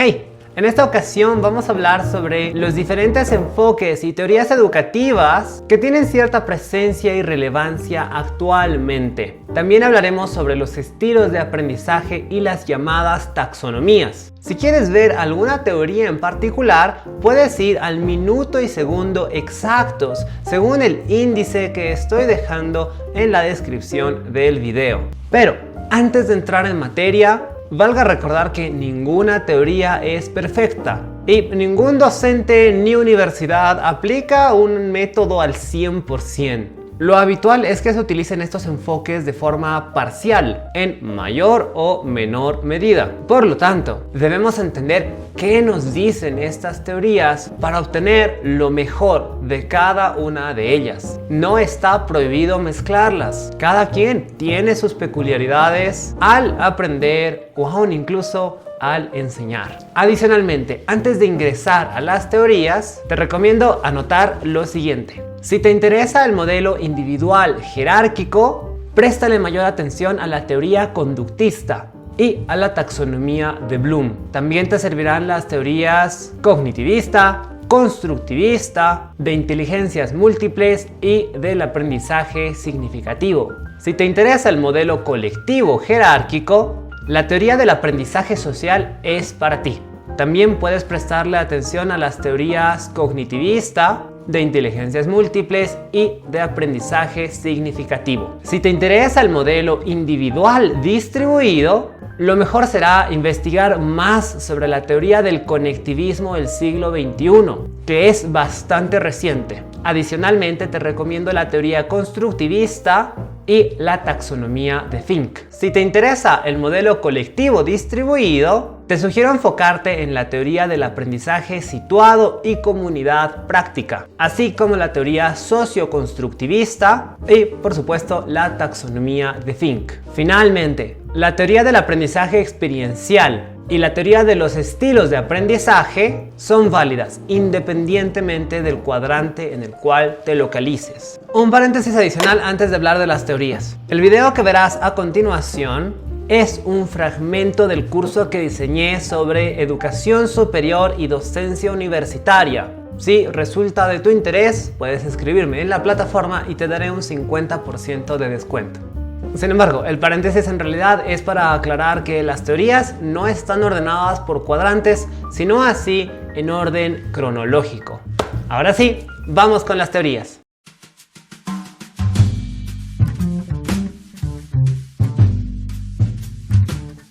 Hey, en esta ocasión vamos a hablar sobre los diferentes enfoques y teorías educativas que tienen cierta presencia y relevancia actualmente. También hablaremos sobre los estilos de aprendizaje y las llamadas taxonomías. Si quieres ver alguna teoría en particular, puedes ir al minuto y segundo exactos, según el índice que estoy dejando en la descripción del video. Pero antes de entrar en materia, valga recordar que ninguna teoría es perfecta y ningún docente ni universidad aplica un método al 100%. Lo habitual es que se utilicen estos enfoques de forma parcial, en mayor o menor medida. Por lo tanto, debemos entender qué nos dicen estas teorías para obtener lo mejor de cada una de ellas. No está prohibido mezclarlas. Cada quien tiene sus peculiaridades al aprender o aún incluso al enseñar. Adicionalmente, antes de ingresar a las teorías, te recomiendo anotar lo siguiente. Si te interesa el modelo individual jerárquico, préstale mayor atención a la teoría conductista y a la taxonomía de Bloom. También te servirán las teorías cognitivista, constructivista, de inteligencias múltiples y del aprendizaje significativo. Si te interesa el modelo colectivo jerárquico, la teoría del aprendizaje social es para ti. También puedes prestarle atención a las teorías cognitivista, de inteligencias múltiples y de aprendizaje significativo. Si te interesa el modelo individual distribuido, lo mejor será investigar más sobre la teoría del conectivismo del siglo XXI, que es bastante reciente. Adicionalmente, te recomiendo la teoría constructivista y la taxonomía de Fink. Si te interesa el modelo colectivo distribuido, te sugiero enfocarte en la teoría del aprendizaje situado y comunidad práctica, así como la teoría socioconstructivista y, por supuesto, la taxonomía de Fink. Finalmente, la teoría del aprendizaje experiencial y la teoría de los estilos de aprendizaje son válidas independientemente del cuadrante en el cual te localices. Un paréntesis adicional antes de hablar de las teorías. El video que verás a continuación es un fragmento del curso que diseñé sobre educación superior y docencia universitaria. Si resulta de tu interés, puedes escribirme en la plataforma y te daré un 50% de descuento. Sin embargo, el paréntesis en realidad es para aclarar que las teorías no están ordenadas por cuadrantes, sino así en orden cronológico. Ahora sí, vamos con las teorías.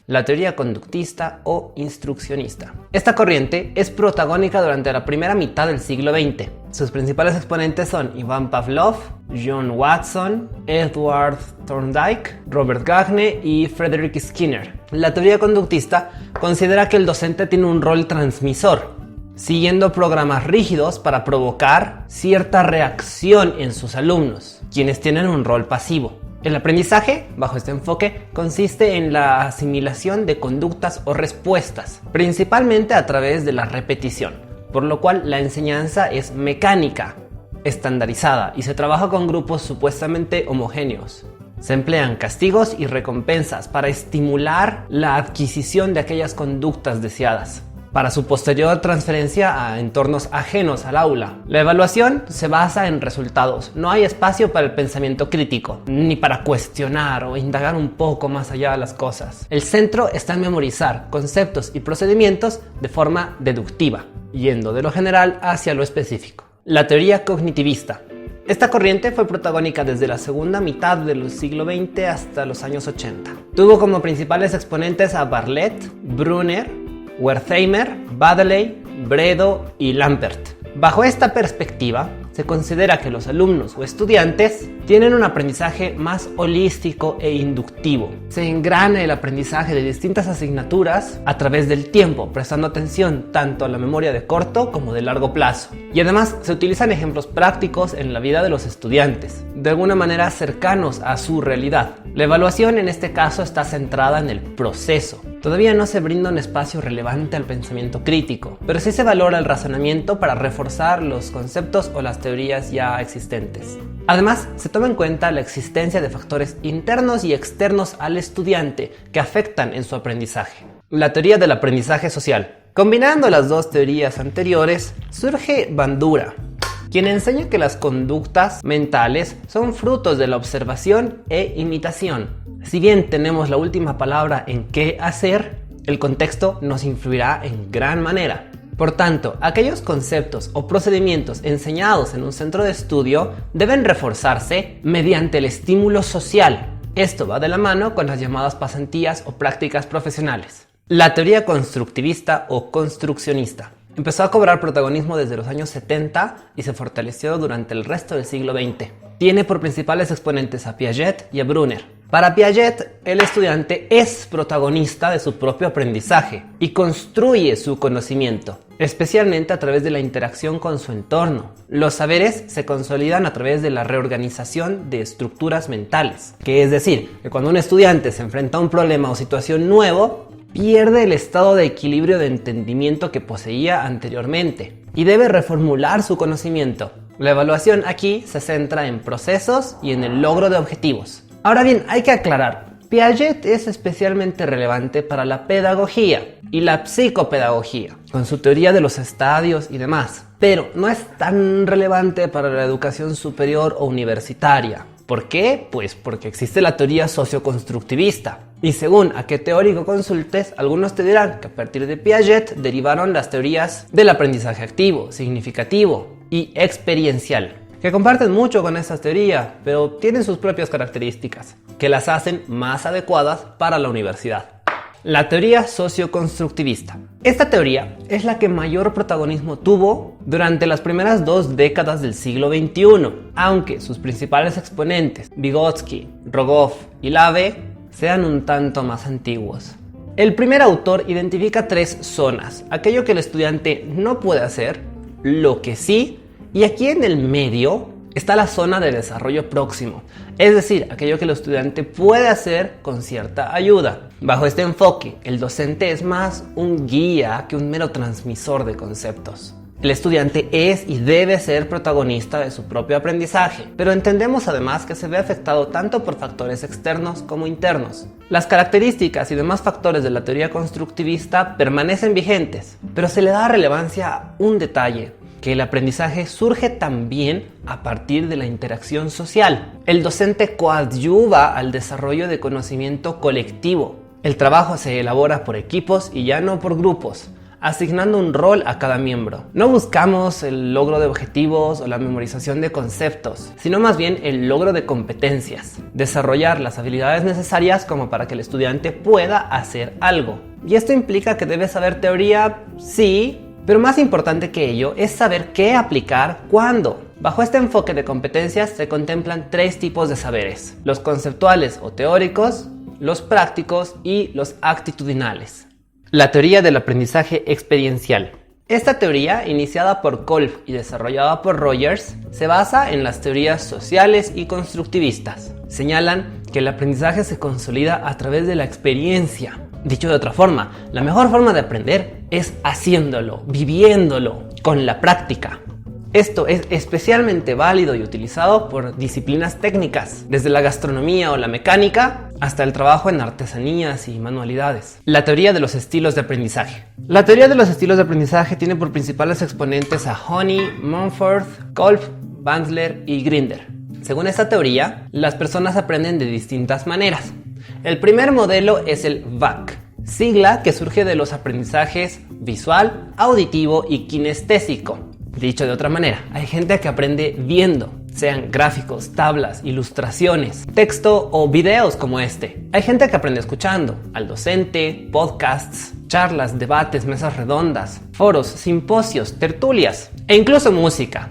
La teoría conductista o instruccionista. Esta corriente es protagónica durante la primera mitad del siglo XX. Sus principales exponentes son Ivan Pavlov, John Watson, Edward Thorndike, Robert Gagne y Frederick Skinner. La teoría conductista considera que el docente tiene un rol transmisor, siguiendo programas rígidos para provocar cierta reacción en sus alumnos, quienes tienen un rol pasivo. El aprendizaje, bajo este enfoque, consiste en la asimilación de conductas o respuestas, principalmente a través de la repetición, por lo cual la enseñanza es mecánica, estandarizada y se trabaja con grupos supuestamente homogéneos. Se emplean castigos y recompensas para estimular la adquisición de aquellas conductas deseadas, para su posterior transferencia a entornos ajenos al aula. La evaluación se basa en resultados. No hay espacio para el pensamiento crítico, ni para cuestionar o indagar un poco más allá de las cosas. El centro está en memorizar conceptos y procedimientos de forma deductiva, yendo de lo general hacia lo específico. La teoría cognitivista. Esta corriente fue protagónica desde la segunda mitad del siglo XX hasta los años 80. Tuvo como principales exponentes a Bartlett, Brunner, Wertheimer, Baddeley, Bredow y Lampert. Bajo esta perspectiva, se considera que los alumnos o estudiantes tienen un aprendizaje más holístico e inductivo. Se engrana el aprendizaje de distintas asignaturas a través del tiempo, prestando atención tanto a la memoria de corto como de largo plazo. Y además se utilizan ejemplos prácticos en la vida de los estudiantes, de alguna manera cercanos a su realidad. La evaluación en este caso está centrada en el proceso. Todavía no se brinda un espacio relevante al pensamiento crítico, pero sí se valora el razonamiento para reforzar los conceptos o las teorías ya existentes. Además, se toma en cuenta la existencia de factores internos y externos al estudiante que afectan en su aprendizaje. La teoría del aprendizaje social. Combinando las dos teorías anteriores, surge Bandura, quien enseña que las conductas mentales son frutos de la observación e imitación. Si bien tenemos la última palabra en qué hacer, el contexto nos influirá en gran manera. Por tanto, aquellos conceptos o procedimientos enseñados en un centro de estudio deben reforzarse mediante el estímulo social. Esto va de la mano con las llamadas pasantías o prácticas profesionales. La teoría constructivista o construccionista empezó a cobrar protagonismo desde los años 70 y se fortaleció durante el resto del siglo XX. Tiene por principales exponentes a Piaget y a Brunner. Para Piaget, el estudiante es protagonista de su propio aprendizaje y construye su conocimiento, especialmente a través de la interacción con su entorno. Los saberes se consolidan a través de la reorganización de estructuras mentales, que es decir, que cuando un estudiante se enfrenta a un problema o situación nuevo, pierde el estado de equilibrio de entendimiento que poseía anteriormente y debe reformular su conocimiento. La evaluación aquí se centra en procesos y en el logro de objetivos. Ahora bien, hay que aclarar, Piaget es especialmente relevante para la pedagogía y la psicopedagogía, con su teoría de los estadios y demás, pero no es tan relevante para la educación superior o universitaria. ¿Por qué? Pues porque existe la teoría socioconstructivista. Y según a qué teórico consultes, algunos te dirán que a partir de Piaget derivaron las teorías del aprendizaje activo, significativo y experiencial, que comparten mucho con esta teoría, pero tienen sus propias características, que las hacen más adecuadas para la universidad. La teoría socioconstructivista. Esta teoría es la que mayor protagonismo tuvo durante las primeras 2 décadas del siglo XXI, aunque sus principales exponentes, Vygotsky, Rogov y Lave, sean un tanto más antiguos. El primer autor identifica 3 zonas: aquello que el estudiante no puede hacer, lo que sí, y aquí en el medio está la zona de desarrollo próximo, es decir, aquello que el estudiante puede hacer con cierta ayuda. Bajo este enfoque, el docente es más un guía que un mero transmisor de conceptos. El estudiante es y debe ser protagonista de su propio aprendizaje, pero entendemos además que se ve afectado tanto por factores externos como internos. Las características y demás factores de la teoría constructivista permanecen vigentes, pero se le da relevancia a un detalle: que el aprendizaje surge también a partir de la interacción social. El docente coadyuva al desarrollo de conocimiento colectivo. El trabajo se elabora por equipos y ya no por grupos, asignando un rol a cada miembro. No buscamos el logro de objetivos o la memorización de conceptos, sino más bien el logro de competencias, desarrollar las habilidades necesarias como para que el estudiante pueda hacer algo. Y esto implica que debe saber teoría, sí, pero más importante que ello es saber qué aplicar cuándo. Bajo este enfoque de competencias se contemplan 3 tipos de saberes: los conceptuales o teóricos, los prácticos y los actitudinales. La teoría del aprendizaje experiencial. Esta teoría, iniciada por Kolb y desarrollada por Rogers, se basa en las teorías sociales y constructivistas. Señalan que el aprendizaje se consolida a través de la experiencia. Dicho de otra forma, la mejor forma de aprender es haciéndolo, viviéndolo, con la práctica. Esto es especialmente válido y utilizado por disciplinas técnicas, desde la gastronomía o la mecánica hasta el trabajo en artesanías y manualidades. La teoría de los estilos de aprendizaje. La teoría de los estilos de aprendizaje tiene por principales exponentes a Honey, Mumford, Kolb, Bandler y Grinder. Según esta teoría, las personas aprenden de distintas maneras. El primer modelo es el VAC, sigla que surge de los aprendizajes visual, auditivo y kinestésico. Dicho de otra manera, hay gente que aprende viendo, sean gráficos, tablas, ilustraciones, texto o videos como este. Hay gente que aprende escuchando, al docente, podcasts, charlas, debates, mesas redondas, foros, simposios, tertulias e incluso música.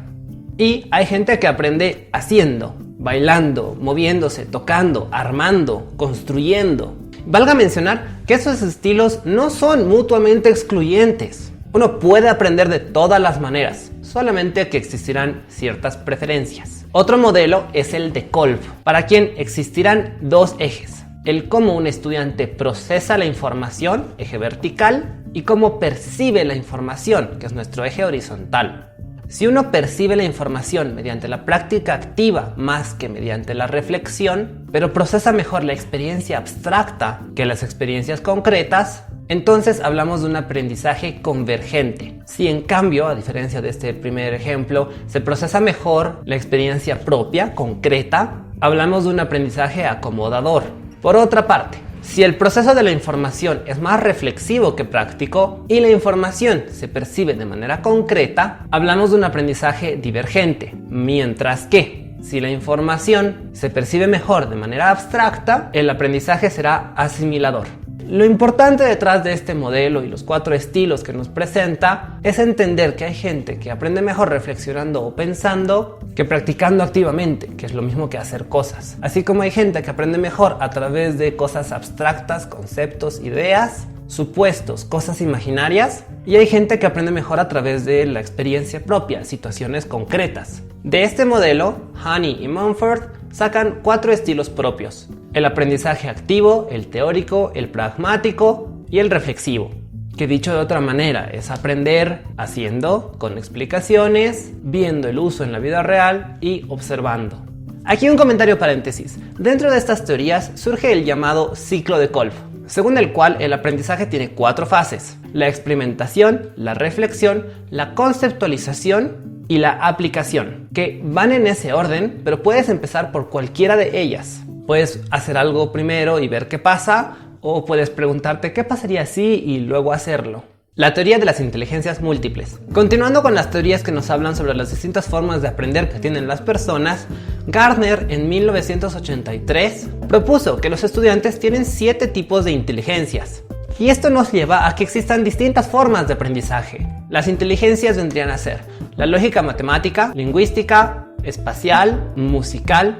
Y hay gente que aprende haciendo, bailando, moviéndose, tocando, armando, construyendo. Valga mencionar que esos estilos no son mutuamente excluyentes. Uno puede aprender de todas las maneras, solamente que existirán ciertas preferencias. Otro modelo es el de Kolb, para quien existirán 2 ejes: el cómo un estudiante procesa la información, eje vertical, y cómo percibe la información, que es nuestro eje horizontal. Si uno percibe la información mediante la práctica activa más que mediante la reflexión, pero procesa mejor la experiencia abstracta que las experiencias concretas, entonces hablamos de un aprendizaje convergente. Si en cambio, a diferencia de este primer ejemplo, se procesa mejor la experiencia propia, concreta, hablamos de un aprendizaje acomodador. Por otra parte, si el proceso de la información es más reflexivo que práctico y la información se percibe de manera concreta, hablamos de un aprendizaje divergente, mientras que si la información se percibe mejor de manera abstracta, el aprendizaje será asimilador. Lo importante detrás de este modelo y los 4 estilos que nos presenta es entender que hay gente que aprende mejor reflexionando o pensando que practicando activamente, que es lo mismo que hacer cosas. Así como hay gente que aprende mejor a través de cosas abstractas, conceptos, ideas, supuestos, cosas imaginarias, y hay gente que aprende mejor a través de la experiencia propia, situaciones concretas. De este modelo, Honey y Mumford sacan 4 estilos propios: el aprendizaje activo, el teórico, el pragmático y el reflexivo, que dicho de otra manera es aprender haciendo, con explicaciones, viendo el uso en la vida real y observando. Aquí un comentario paréntesis. Dentro de estas teorías surge el llamado ciclo de Kolb, según el cual el aprendizaje tiene 4 fases: la experimentación, la reflexión, la conceptualización y la aplicación, que van en ese orden, pero puedes empezar por cualquiera de ellas. Puedes hacer algo primero y ver qué pasa, o puedes preguntarte qué pasaría si y luego hacerlo. La teoría de las inteligencias múltiples. Continuando con las teorías que nos hablan sobre las distintas formas de aprender que tienen las personas, Gardner en 1983 propuso que los estudiantes tienen 7 tipos de inteligencias. Y esto nos lleva a que existan distintas formas de aprendizaje. Las inteligencias vendrían a ser la lógica matemática, lingüística, espacial, musical,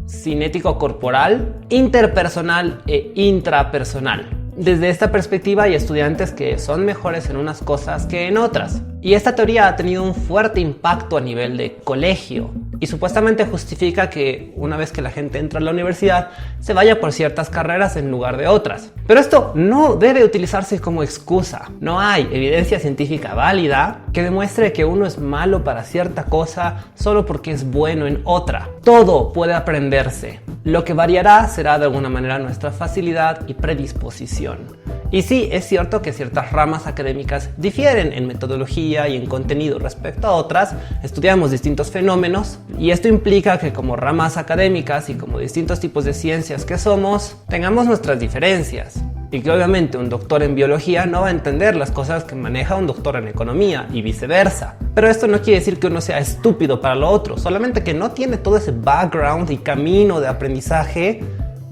cinético-corporal, interpersonal e intrapersonal. Desde esta perspectiva hay estudiantes que son mejores en unas cosas que en otras. Y esta teoría ha tenido un fuerte impacto a nivel de colegio y supuestamente justifica que una vez que la gente entra a la universidad se vaya por ciertas carreras en lugar de otras. Pero esto no debe utilizarse como excusa. No hay evidencia científica válida que demuestre que uno es malo para cierta cosa solo porque es bueno en otra. Todo puede aprenderse. Lo que variará será de alguna manera nuestra facilidad y predisposición. Y sí, es cierto que ciertas ramas académicas difieren en metodología y en contenido respecto a otras. Estudiamos distintos fenómenos y esto implica que como ramas académicas y como distintos tipos de ciencias que somos, tengamos nuestras diferencias. Y que obviamente un doctor en biología no va a entender las cosas que maneja un doctor en economía y viceversa. Pero esto no quiere decir que uno sea estúpido para lo otro, solamente que no tiene todo ese background y camino de aprendizaje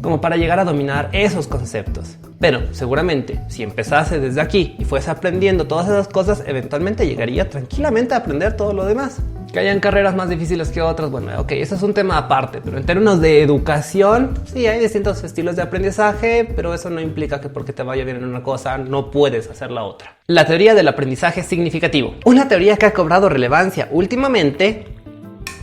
como para llegar a dominar esos conceptos. Pero seguramente si empezase desde aquí y fuese aprendiendo todas esas cosas, eventualmente llegaría tranquilamente a aprender todo lo demás. Que hayan carreras más difíciles que otras, bueno, ok, eso es un tema aparte, pero en términos de educación, sí hay distintos estilos de aprendizaje, pero eso no implica que porque te vaya bien en una cosa no puedes hacer la otra. La teoría del aprendizaje significativo. Una teoría que ha cobrado relevancia últimamente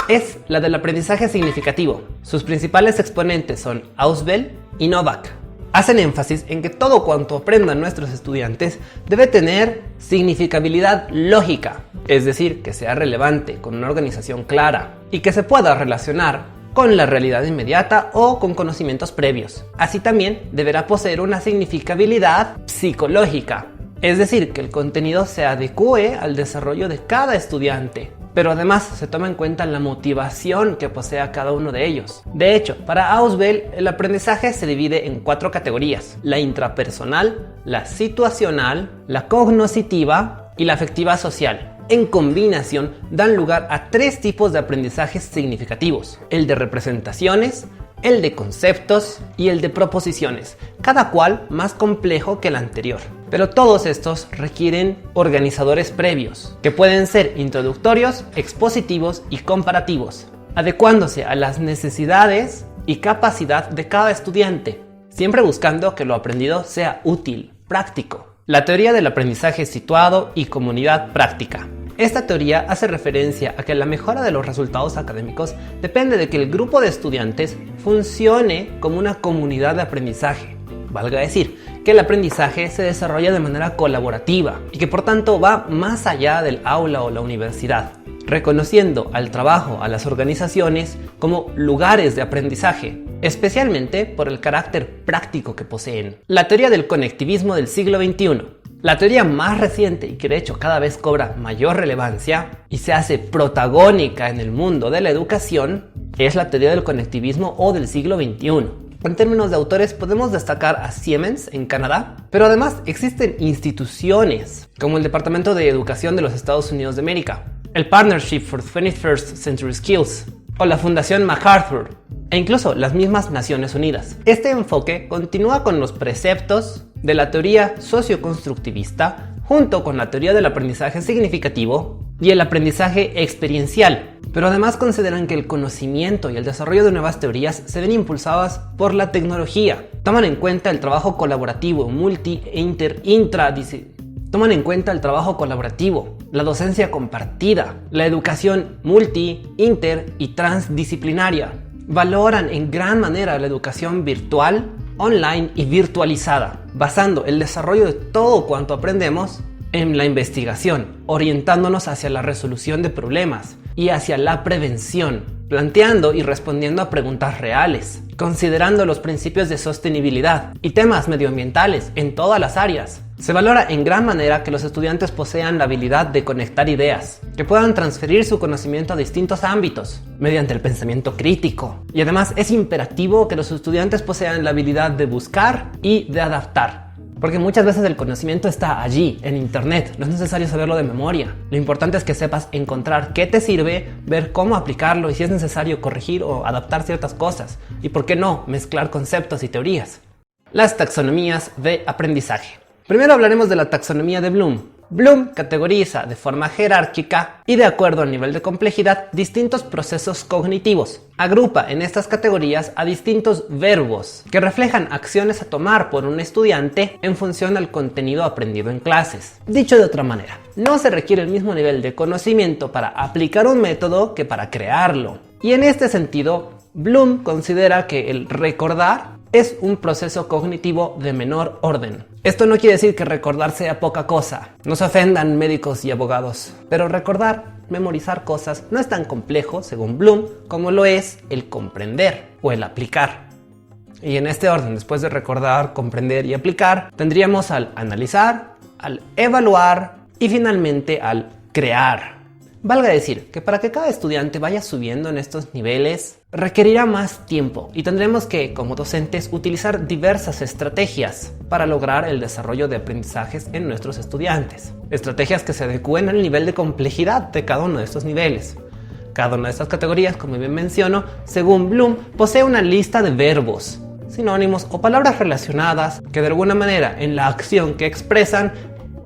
es la del aprendizaje significativo. Sus principales exponentes son Ausubel y Novak. Hacen énfasis en que todo cuanto aprendan nuestros estudiantes debe tener significabilidad lógica, es decir, que sea relevante, con una organización clara y que se pueda relacionar con la realidad inmediata o con conocimientos previos. Así también deberá poseer una significabilidad psicológica, es decir, que el contenido se adecue al desarrollo de cada estudiante. Pero además se toma en cuenta la motivación que posea cada uno de ellos. De hecho, para Ausubel, el aprendizaje se divide en 4 categorías: la intrapersonal, la situacional, la cognoscitiva y la afectiva social. En combinación, dan lugar a 3 tipos de aprendizajes significativos: el de representaciones, el de conceptos y el de proposiciones, cada cual más complejo que el anterior. Pero todos estos requieren organizadores previos, que pueden ser introductorios, expositivos y comparativos, adecuándose a las necesidades y capacidad de cada estudiante, siempre buscando que lo aprendido sea útil, práctico. La teoría del aprendizaje situado y comunidad práctica. Esta teoría hace referencia a que la mejora de los resultados académicos depende de que el grupo de estudiantes funcione como una comunidad de aprendizaje. Valga decir, que el aprendizaje se desarrolla de manera colaborativa y que por tanto va más allá del aula o la universidad, reconociendo al trabajo, a las organizaciones como lugares de aprendizaje, especialmente por el carácter práctico que poseen. La teoría del conectivismo del siglo XXI. La teoría más reciente y que de hecho cada vez cobra mayor relevancia y se hace protagónica en el mundo de la educación es la teoría del conectivismo o del siglo XXI. En términos de autores podemos destacar a Siemens en Canadá, pero además existen instituciones como el Departamento de Educación de los Estados Unidos de América, el Partnership for 21st Century Skills o la Fundación MacArthur e incluso las mismas Naciones Unidas. Este enfoque continúa con los preceptos de la teoría socioconstructivista junto con la teoría del aprendizaje significativo y el aprendizaje experiencial, pero además consideran que el conocimiento y el desarrollo de nuevas teorías se ven impulsadas por la tecnología. Toman en cuenta el trabajo colaborativo, Toman en cuenta el trabajo colaborativo, la docencia compartida, la educación multi, inter y transdisciplinaria. Valoran en gran manera la educación virtual, online y virtualizada, basando el desarrollo de todo cuanto aprendemos en la investigación, orientándonos hacia la resolución de problemas y hacia la prevención, planteando y respondiendo a preguntas reales, considerando los principios de sostenibilidad y temas medioambientales en todas las áreas. Se valora en gran manera que los estudiantes posean la habilidad de conectar ideas, que puedan transferir su conocimiento a distintos ámbitos mediante el pensamiento crítico. Y además es imperativo que los estudiantes posean la habilidad de buscar y de adaptar. Porque muchas veces el conocimiento está allí, en internet, no es necesario saberlo de memoria. Lo importante es que sepas encontrar qué te sirve, ver cómo aplicarlo y si es necesario corregir o adaptar ciertas cosas. Y por qué no, mezclar conceptos y teorías. Las taxonomías de aprendizaje. Primero hablaremos de la taxonomía de Bloom. Bloom categoriza de forma jerárquica y de acuerdo al nivel de complejidad distintos procesos cognitivos. Agrupa en estas categorías a distintos verbos que reflejan acciones a tomar por un estudiante en función al contenido aprendido en clases. Dicho de otra manera, no se requiere el mismo nivel de conocimiento para aplicar un método que para crearlo. Y en este sentido, Bloom considera que el recordar es un proceso cognitivo de menor orden. Esto no quiere decir que recordar sea poca cosa. No se ofendan médicos y abogados. Pero recordar, memorizar cosas no es tan complejo, según Bloom, como lo es el comprender o el aplicar. Y en este orden, después de recordar, comprender y aplicar, tendríamos al analizar, al evaluar y finalmente al crear. Valga decir que para que cada estudiante vaya subiendo en estos niveles requerirá más tiempo y tendremos que, como docentes, utilizar diversas estrategias para lograr el desarrollo de aprendizajes en nuestros estudiantes. Estrategias que se adecúen al nivel de complejidad de cada uno de estos niveles. Cada una de estas categorías, como bien menciono, según Bloom, posee una lista de verbos, sinónimos o palabras relacionadas que de alguna manera en la acción que expresan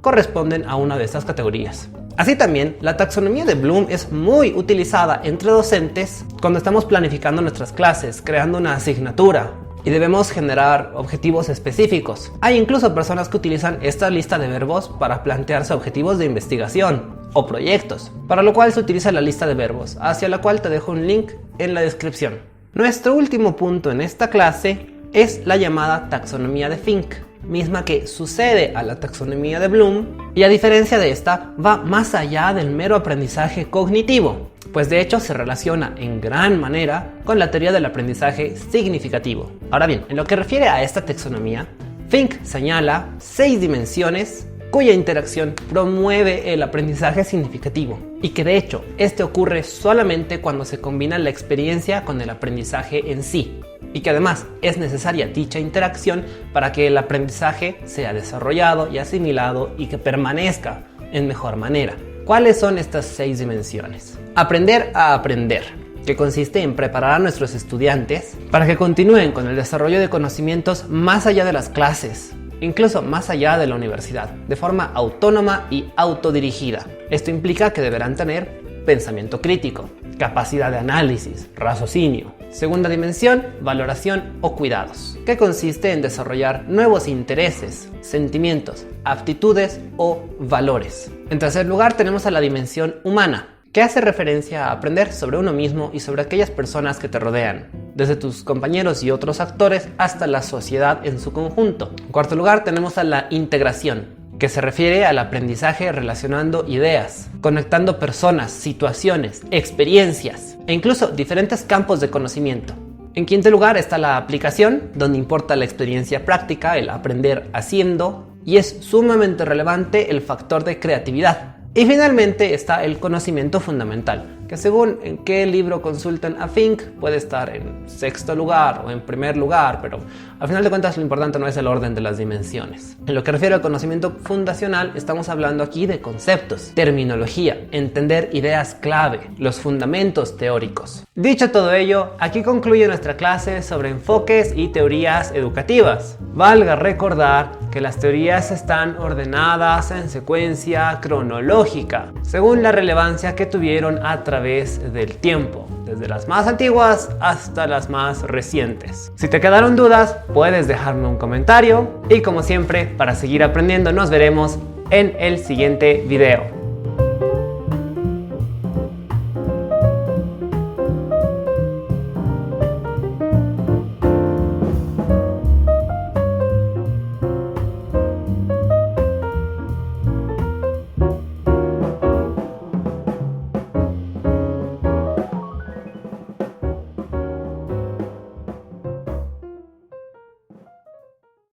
corresponden a una de estas categorías. Así también, la taxonomía de Bloom es muy utilizada entre docentes cuando estamos planificando nuestras clases, creando una asignatura y debemos generar objetivos específicos. Hay incluso personas que utilizan esta lista de verbos para plantearse objetivos de investigación o proyectos, para lo cual se utiliza la lista de verbos, hacia la cual te dejo un link en la descripción. Nuestro último punto en esta clase es la llamada taxonomía de Fink, misma que sucede a la taxonomía de Bloom y a diferencia de esta va más allá del mero aprendizaje cognitivo, pues de hecho se relaciona en gran manera con la teoría del aprendizaje significativo. Ahora bien, en lo que refiere a esta taxonomía, Fink señala 6 dimensiones cuya interacción promueve el aprendizaje significativo y que de hecho este ocurre solamente cuando se combina la experiencia con el aprendizaje en sí. Y que además es necesaria dicha interacción para que el aprendizaje sea desarrollado y asimilado y que permanezca en mejor manera. ¿Cuáles son estas 6 dimensiones? Aprender a aprender, que consiste en preparar a nuestros estudiantes para que continúen con el desarrollo de conocimientos más allá de las clases, incluso más allá de la universidad, de forma autónoma y autodirigida. Esto implica que deberán tener pensamiento crítico, capacidad de análisis, raciocinio. Segunda dimensión, valoración o cuidados, que consiste en desarrollar nuevos intereses, sentimientos, aptitudes o valores. En tercer lugar tenemos a la dimensión humana, que hace referencia a aprender sobre uno mismo y sobre aquellas personas que te rodean, desde tus compañeros y otros actores hasta la sociedad en su conjunto. En cuarto lugar tenemos a la integración, que se refiere al aprendizaje relacionando ideas, conectando personas, situaciones, experiencias e incluso diferentes campos de conocimiento. En quinto lugar está la aplicación, donde importa la experiencia práctica, el aprender haciendo, y es sumamente relevante el factor de creatividad. Y finalmente está el conocimiento fundamental, que según en qué libro consulten a Fink puede estar en sexto lugar o en primer lugar, pero al final de cuentas lo importante no es el orden de las dimensiones. En lo que refiere al conocimiento fundacional, estamos hablando aquí de conceptos, terminología, entender ideas clave, los fundamentos teóricos. Dicho todo ello, aquí concluye nuestra clase sobre enfoques y teorías educativas. Valga recordar que las teorías están ordenadas en secuencia cronológica, según la relevancia que tuvieron a través del tiempo, desde las más antiguas hasta las más recientes. Si te quedaron dudas, puedes dejarme un comentario y como siempre, para seguir aprendiendo, nos veremos en el siguiente video.